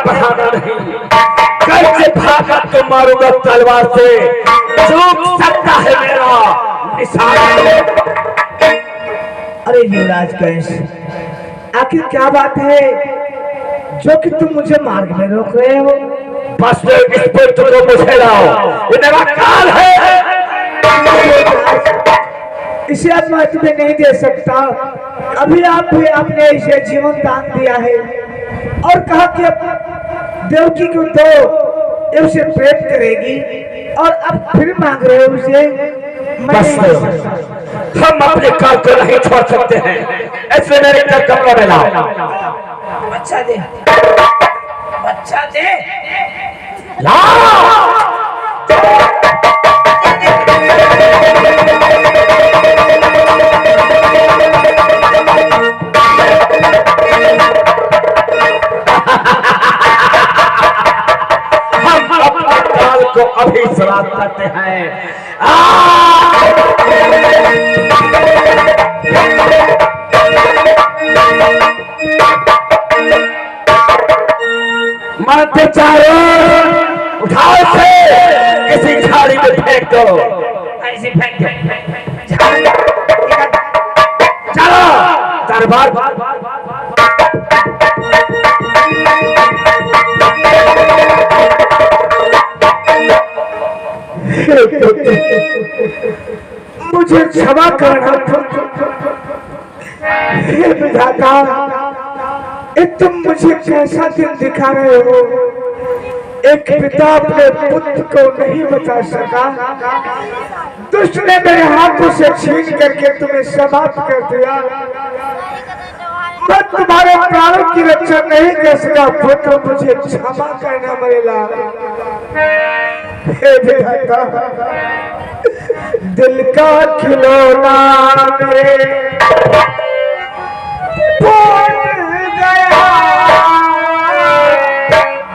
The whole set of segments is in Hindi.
बढ़ाना नहीं, कल से भागा तो मारूंगा तलवार से, चूक सकता है मेरा निशान। अरे युवराज कंस, आखिर क्या बात है जो कि तुम मुझे मार्ग में रोक रहे हो? बस इस पर तुमको मुझे लाओ, ये मेरा काल है। इसे अब मैं तुम्हें नहीं दे सकता। अभी आपने इसे जीवन दान दिया है और कहा कि अब देवकी को दो, ये उसे प्रेम करेगी, और अब फिर मांग रहे हो उसे। बस हम अपने काल को नहीं छोड़ सकते हैं, ऐसे मेरे घर कमरा में लाओ। बच्चा दे, बच्चा दे, लाओ। को अभी श्राप करते हैं। मारते चाहे उठाओ से किसी झाड़ी में फेंक दो, ऐसे फेंक दो। चलो दरबार। मुझे क्षमा करना हे विधाता, तुम मुझे कैसा दिन दिखा रहे हो? एक पिता अपने पुत्र को नहीं बचा सका, दुष्ट ने मेरे हाथों से छीन करके तुम्हें समाप्त कर दिया। मैं तुम्हारे प्राणों की रक्षा नहीं कर सका पुत्र, मुझे क्षमा करना पड़ेगा। हे विधाता, दिल का खिलौना मेरे फूट गया,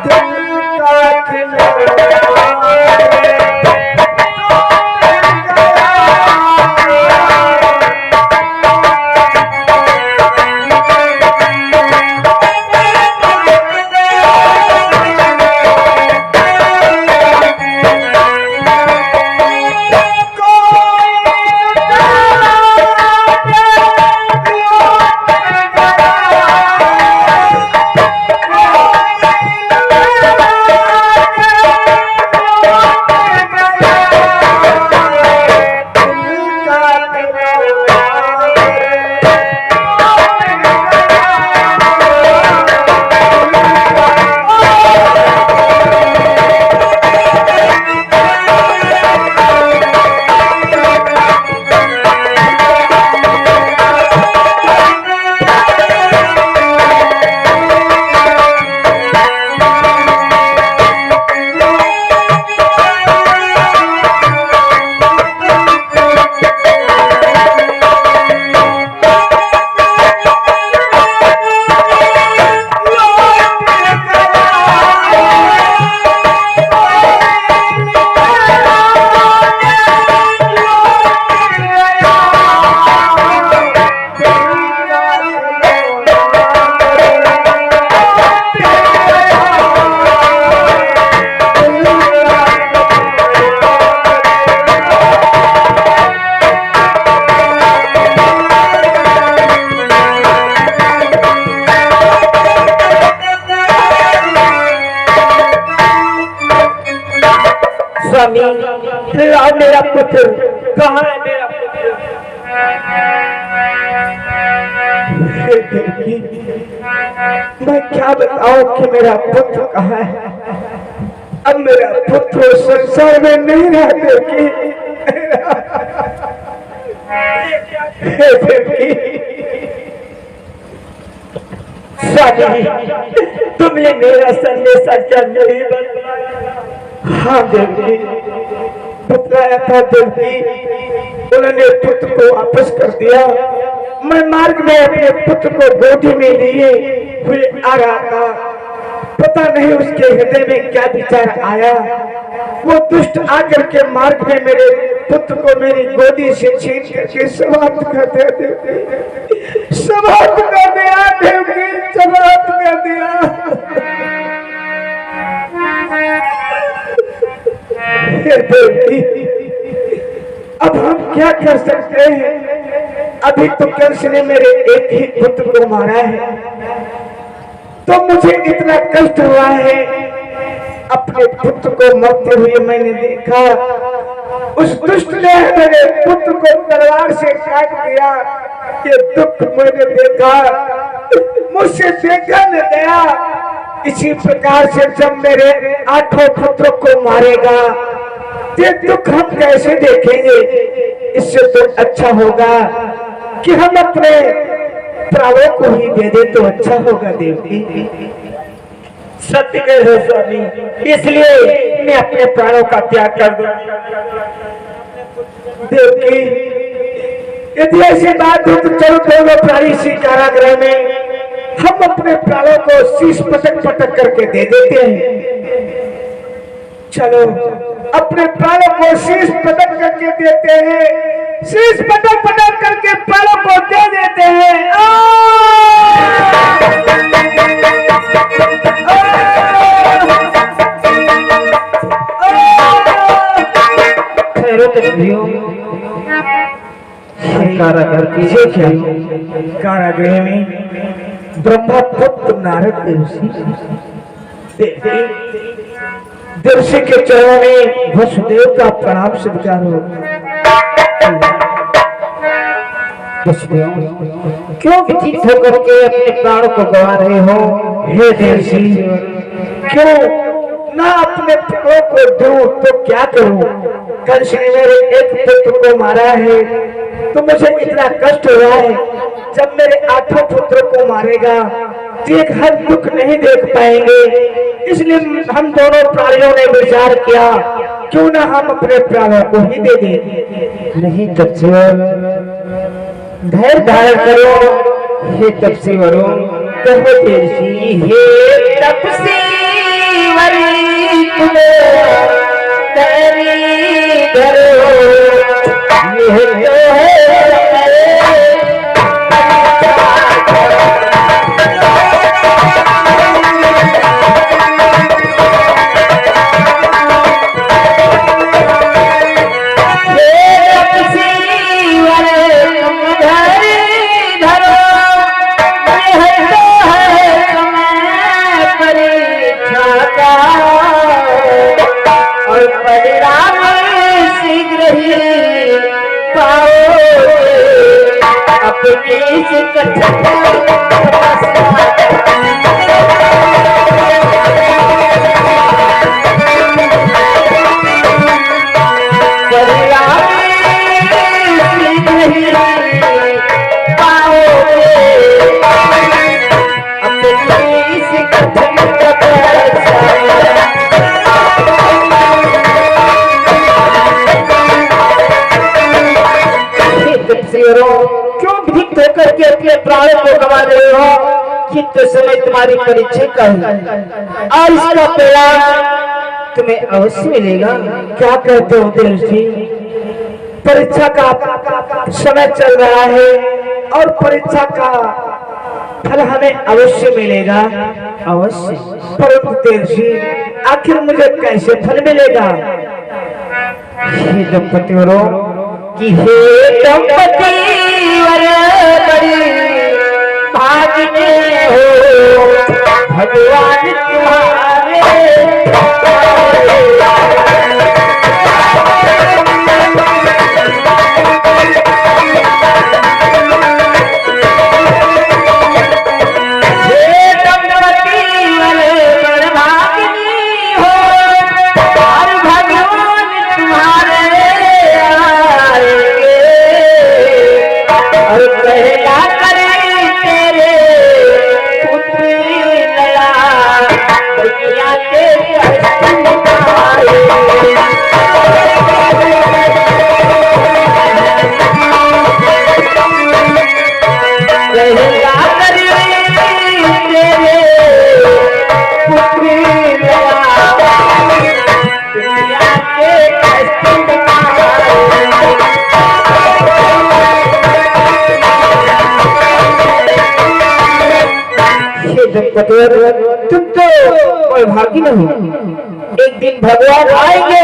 दिल का खिलौना स्वामी, मेरा पुत्र कहाँ है? मेरा पुत्र मैं क्या बताऊं कि मेरा पुत्र कहाँ है? अब मेरा पुत्र संसार में नहीं रहते कि स्वामी, तुमने मेरा संदेशा क्या नहीं बताया? हाँ देवी, बतलाया था देवी, उन्होंने पुत्र को वापस कर दिया। मैं मार्ग में अपने पुत्र को गोदी में लिए हुए आ रहा था, पता नहीं उसके हृदय में क्या विचार आया। वो दुष्ट आकर के मार्ग में मेरे पुत्र को मेरी गोदी से छीन करके समाप्त कर दिया, समाप्त कर दिया देवी, समाप्त कर दिया। क्या कर सकते हैं, अभी तो कंस ने मेरे एक ही पुत्र को मारा है, तो मुझे इतना कष्ट हुआ है। अपने पुत्र को मरते हुए मैंने देखा, उस दुष्ट ने मेरे पुत्र को तलवार से काट दिया। ये दुख मैंने देखा, मुझसे देखा न गया। इसी प्रकार से जब मेरे 8 पुत्रों को मारेगा, ये दुख हम कैसे देखेंगे? इससे तो अच्छा होगा कि हम अपने प्राणों को ही दे दे तो अच्छा होगा देवकी। सत्य कह रहे हो स्वामी, इसलिए मैं अपने प्राणों का त्याग कर दूं। देवकी, यदि ऐसी बात हो तो चलो दोनों प्राणी इसी कारागृह में हम अपने प्राणों को शीश पटक पटक करके दे देते हैं। चलो अपने प्राणों को शीश पटक करके देते हैं, शीश पटक पटक करके प्राणों को दे देते हैं। कारागर की कारागृह में ब्रह्मपुत्र नारद देवसी के चरणों में वसुदेव का प्रणाम स्वीकार हो। वसुदेव, क्यों विचित होकर के अपने प्राणों को गवा रहे हो? हे देवसी, क्यों ना अपने प्राणों को दूं तो क्या करूं? कंस ने मेरे एक पुत्र को मारा है तो मुझे इतना कष्ट हुआ है। जब मेरे 8 पुत्रों को मारेगा तो एक हर दुख नहीं देख पाएंगे, इसलिए हम दोनों प्राणियों ने विचार किया क्यों ना हम अपने प्राणों को ही दे दें। नहीं तपस्वर, धैर्य धारण करो। हे तपस्वरों, कहो देवसी, हे तपस्वर धैर्य धरो, यह तो है क्यों भीख होकर के अपने प्राणों को गवा रहे हो? कितने समय तुम्हारी परीक्षा का है और इसका परिणाम तुम्हें अवश्य मिलेगा। क्या कहते हो देवसी? परीक्षा का समय चल रहा है और परीक्षा का फल हमें अवश्य मिलेगा। अवश्य, परंतु देवसी आखिर मुझे कैसे फल मिलेगा? हे दंपतियों कि हे दंपति बड़ी भाग्य हो भगवान तुम्हारे। तुम तो कोई भागी नहीं, एक दिन भगवान आएंगे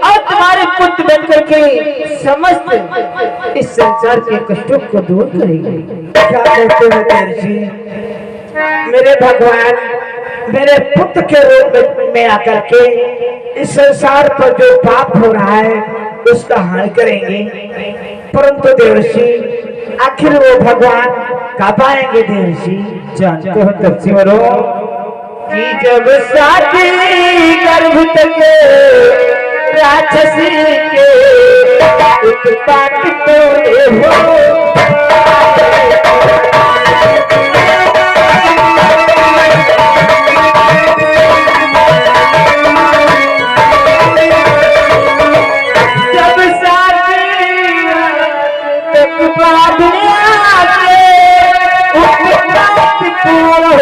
और तुम्हारे पुत्र बनकर के समस्त इस संसार के कष्टों को दूर करेंगे। क्या कहते हो देव जी? मेरे भगवान मेरे पुत्र के रूप में आकर के इस संसार पर जो पाप हो रहा है उसका हानि करेंगे, परंतु देवर्षि आखिर वो भगवान कब आएंगे देवर्षि? जानते हो तपस्वियों कि जब साथी गर्भ तक राक्षस के उत्पात तोड़े हो, जब साथी तक बांधने आके उत्पात तोड़ हो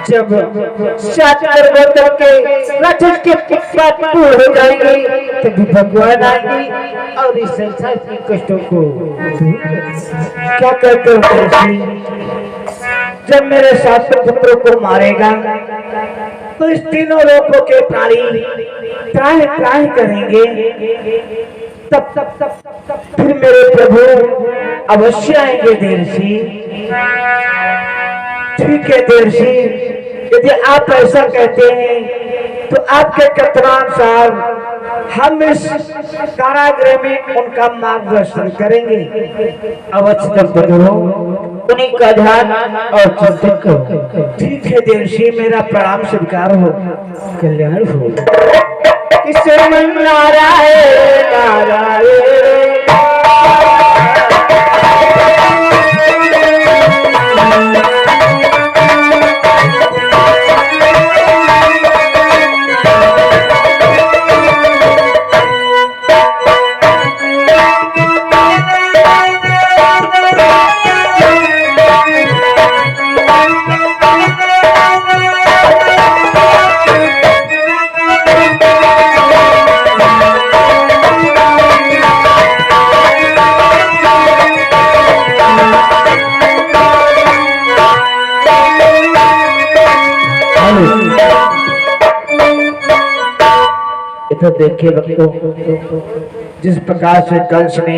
जब सात गर्भों के राक्षस के उत्पात पूर्ण हो जाएंगे तभी भगवान आएंगे और इस संसार के कष्टों को क्या कहते हो देवर्षि? जब मेरे सात पुत्रों को मारेगा तो इस तीनों लोगों के प्राणी त्राहि त्राहि करेंगे, तब तब तब तब फिर मेरे प्रभु अवश्य आएंगे देवर्षि। ठीक है देवर्षि, यदि आप ऐसा कहते हैं तो आपके कथनानुसार हम इस कारागृह में उनका मार्गदर्शन करेंगे। अवश्य दंपतियों उन्हीं का ध्यान और चिंतन करो। ठीक है देवर्षि, मेरा प्रणाम स्वीकार हो, कल्याण हो। किसे नारायण नारायण तो देखिए भक्तों, जिस प्रकार से कंस ने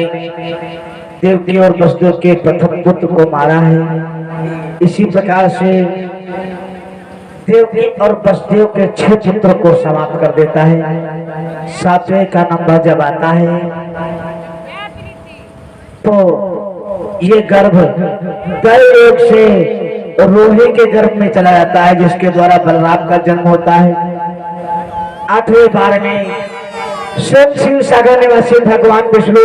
देवकी और वसुदेव के प्रथम पुत्र को मारा है, इसी प्रकार से देवकी और वसुदेव के 6 पुत्रों को समाप्त कर देता है। 7वें का नंबर जब आता है तो ये गर्भ दैवयोग से रोहे के गर्भ में चला जाता है, जिसके द्वारा बलराम का जन्म होता है। 8वें बार में स्वयं शिव सागर निवासी भगवान विष्णु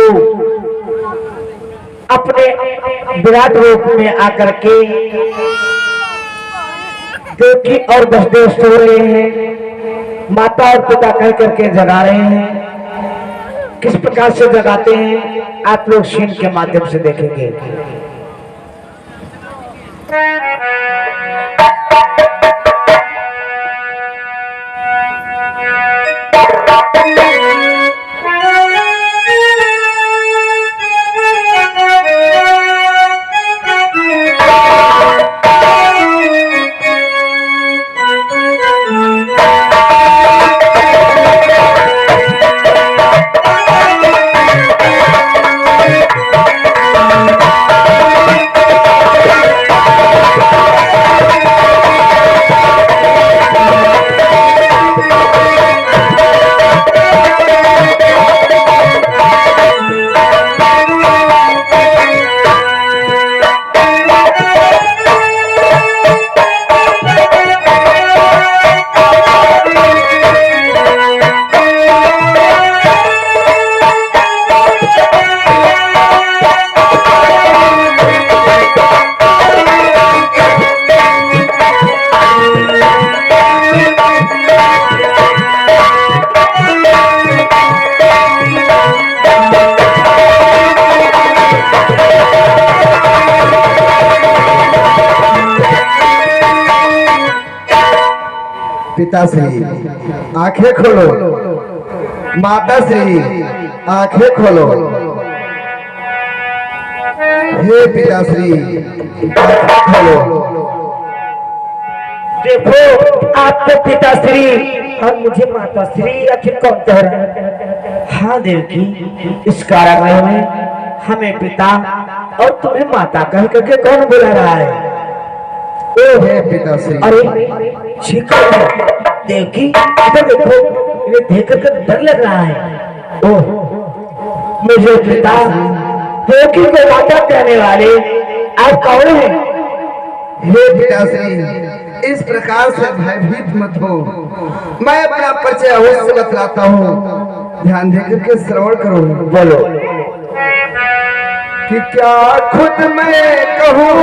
अपने विराट रूप में आकर के देवकी और वसुदेव सो रहे हैं, माता और पिता कह करके जगा रहे हैं। किस प्रकार से जगाते हैं आप लोग सीन के माध्यम से देखेंगे। पिताश्री आंखें खोलो, माताश्री आंखें खोलो। हे पिताश्री आंखें खोलो। देखो आपको पिताश्री और मुझे माताश्री आखिर कौन कह रहा है? हाँ देवकी, इस कारागृह में हमें पिता और तुम्हें माता कह करके कौन बुला रहा है? ओ हे पिताश्री। अरे ठीक है देवकी, इधर देखो, इन्हें देख कर डर लग रहा है। ओह, मुझे पिता देवकी को माता कहने वाले आप कौन हैं? हे पिताश्री, इस प्रकार से भयभीत मत हो। मैं अपना परिचय अवश्य बतलाता हूँ, ध्यान देकर के श्रवण करो। बोलो। कि क्या खुद मैं कहूँ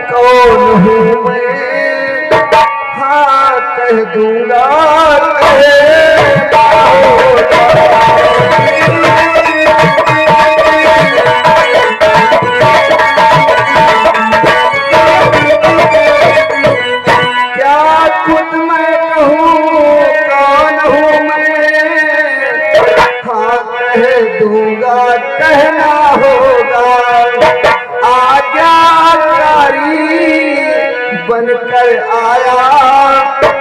कौन हूँ मैं, हाँ कह दूंगा कहना होगा। आज्ञाकारी बनकर आया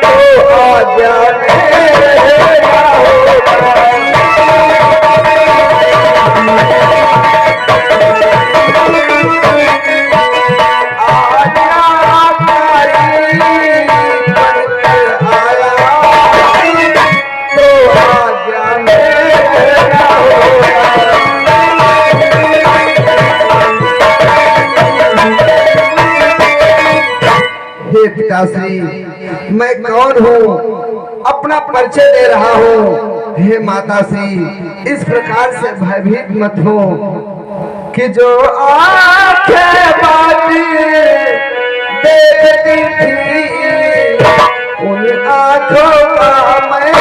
तो आज्ञा रहना होगा। पिताश्री, मैं कौन हूँ अपना परिचय दे रहा हूँ। हे माताश्री, इस प्रकार से भयभीत मत हो कि जो आंखें बातें देखती थी उन आंखों का मैं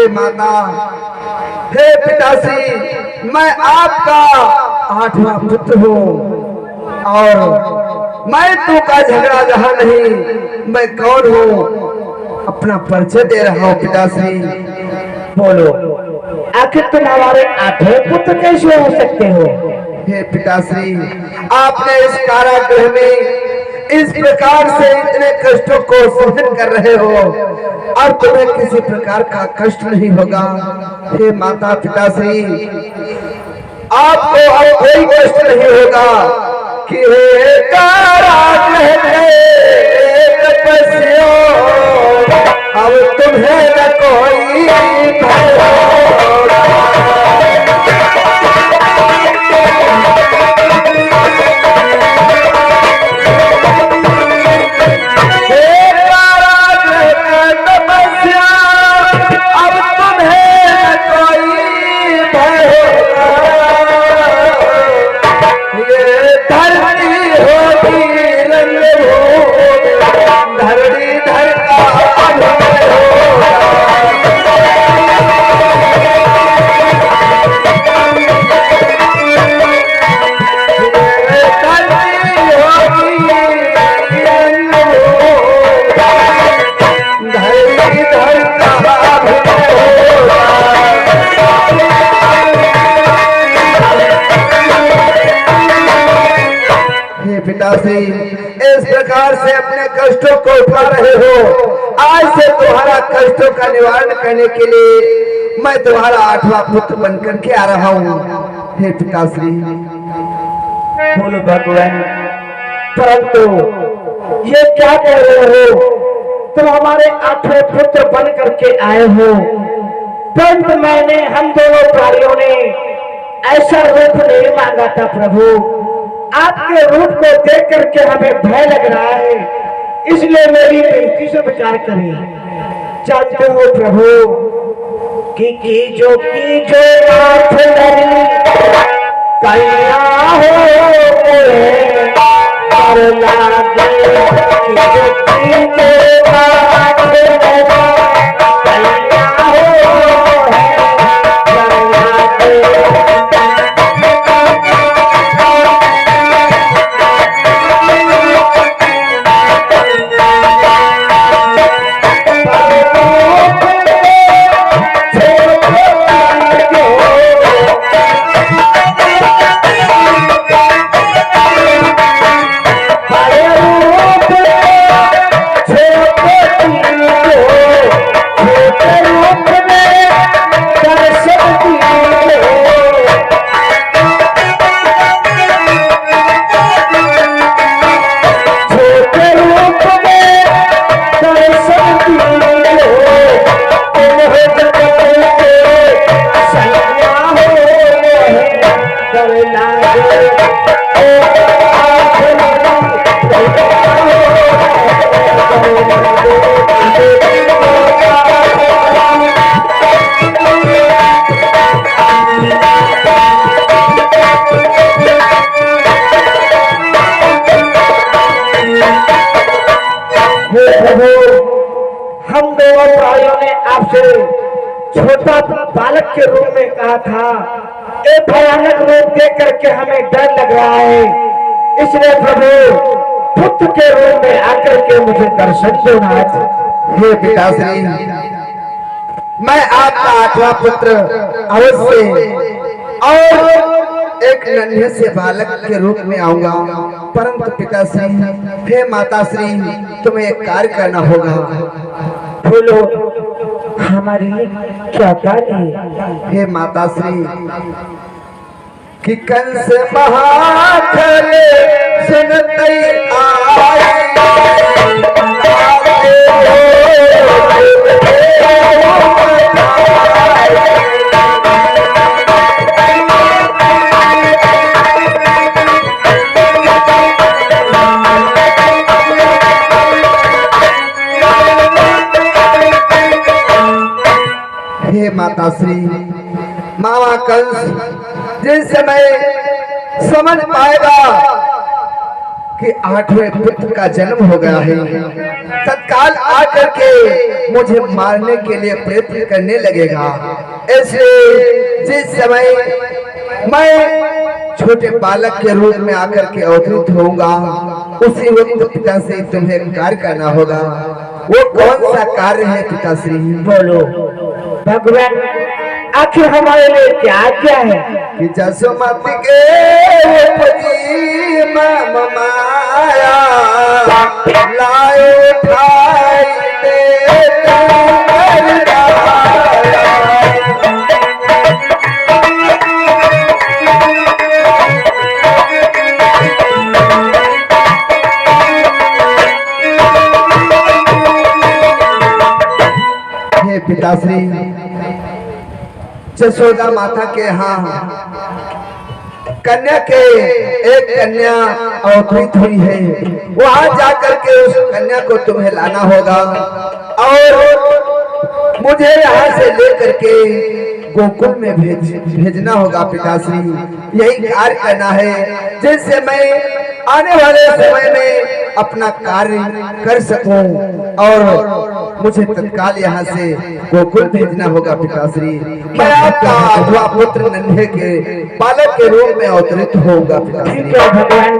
माता। हे पिताश्री, मैं आपका 8वां पुत्र हूँ और मैं तू का झगड़ा जहाँ नहीं। मैं कौन हूँ अपना परिचय दे रहा हूँ पिताश्री। बोलो, आखिर तुम हमारे 8वें पुत्र कैसे हो सकते हो? हे पिताश्री, आपने इस कारागृह में इस प्रकार से इतने कष्टों को सहन कर रहे हो और तुम्हें किसी प्रकार का कष्ट नहीं होगा। हे माता पिताश्री, आपको अब कोई कष्ट नहीं होगा कि हे कारागृह के तपस्वियों, अब तुम्हें न कोई भय होगा। पिताश्री, इस प्रकार से अपने कष्टों को उठा रहे हो। आज से तुम्हारा कष्टों का निवारण करने के लिए मैं तुम्हारा 8वां पुत्र बनकर के आ रहा हूँ। हे पिताश्री। बोलो भगवान, परंतु ये क्या कह रहे हो? तुम हमारे 8वें पुत्र बन करके आए हो, परंतु हम दोनों प्राणियों ने ऐसा रूप नहीं मांगा था प्रभु। आपके रूप को देख करके हमें भय लग रहा है, इसलिए मेरी विनती से विचार करें। जानते हो प्रभु की जो नाथ लड़ी कन्या हो पर लागे की जो नाथ लड़ी कन्या हो पर लागे। हम दोनों भाइयों ने आपसे छोटा बालक के रूप में कहा था, एक भयानक रूप देख करके हमें डर लग रहा है, इसलिए प्रभु पुत्र के रूप में आकर के मुझे दर्शन दो नाथ। हे पिताश्री, मैं आपका 8वां पुत्र अवश्य और एक नन्हे से बालक के रूप में आऊंगा, परंतु पिताश्री, हे माताश्री, तुम्हें एक कार्य करना होगा। बोलो हमारे लिए क्या कार्य है? हे माताश्री, कि कंस महाखल सुनते आए हे माताश्री, मामा कंस जिस समय समझ पाएगा कि 8वें पुत्र का जन्म हो गया है, तत्काल आकर के मुझे मारने के लिए प्रयत्न करने लगेगा। इसलिए जिस समय मैं छोटे बालक के रूप में आकर के अवतरित होऊंगा, उसी वक्त पिता से तुम्हें कार्य करना होगा। वो कौन सा कार्य है पिताश्री? बोलो भगवान, आखिर हमारे लिए क्या क्या है? कि जसोमती के उपजी माया लाए उठाई दे हे पिताश्री, जसोदा माता के यहाँ कन्या के एक कन्या अवतरित हुई है, वहां जाकर के उस कन्या को तुम्हें लाना होगा और मुझे यहाँ से लेकर के गोकुल में भेजना होगा पिताश्री। यही कार्य करना है जिससे मैं आने वाले समय में अपना कार्य कर सकूं और मुझे तत्काल यहाँ से गोकुल भेजना होगा पिताश्री। मैं आपका 8वां पुत्र नन्हे के बालक के रूप में अवतरित होगा पिताश्री। ठीक है भगवान,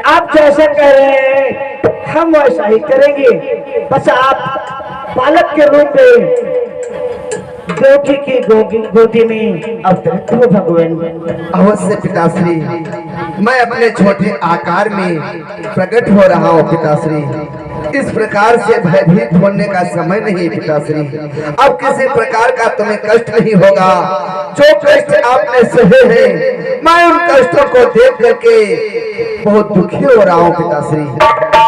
आप जैसा कह रहे हैं हम वैसा ही करेंगे। बस आप बालक के रूप में देवकी की गोदी में अवतरित हो भगवान। अवश्य पिताश्री, मैं अपने छोटे आकार में प्रकट हो रहा हूँ पिताश्री। इस प्रकार से भयभीत होने का समय नहीं पिताश्री। अब किसी प्रकार का तुम्हें कष्ट नहीं होगा। जो कष्ट आपने सहे हैं, मैं उन कष्टों को देख करके बहुत दुखी हो रहा हूँ पिताश्री।